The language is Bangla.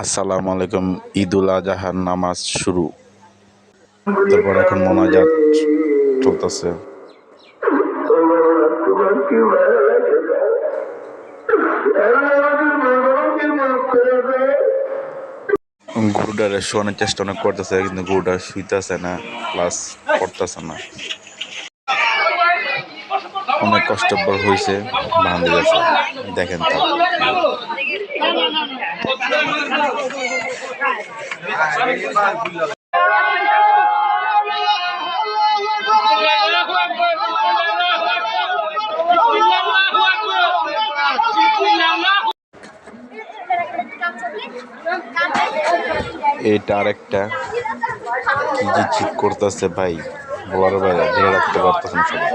আসসালামু আলাইকুম। ঈদুল আজহার নামাজ শুরু, তারপর এখন মোনাজাত চলতেছে। গরুটারে শোয়ানোর চেষ্টা অনেক করতেছে, কিন্তু গরুটা শুইতেছে না, প্লাস পড়তেছে না। অনেক কষ্ট হয়েছে, বান্ধে গেছে। দেখেন তা এটা আরেকটা কি যে চিৎ করতেছে ভাই, বলার বাইরে, ধরে রাখতে পারতেছেন সবাই।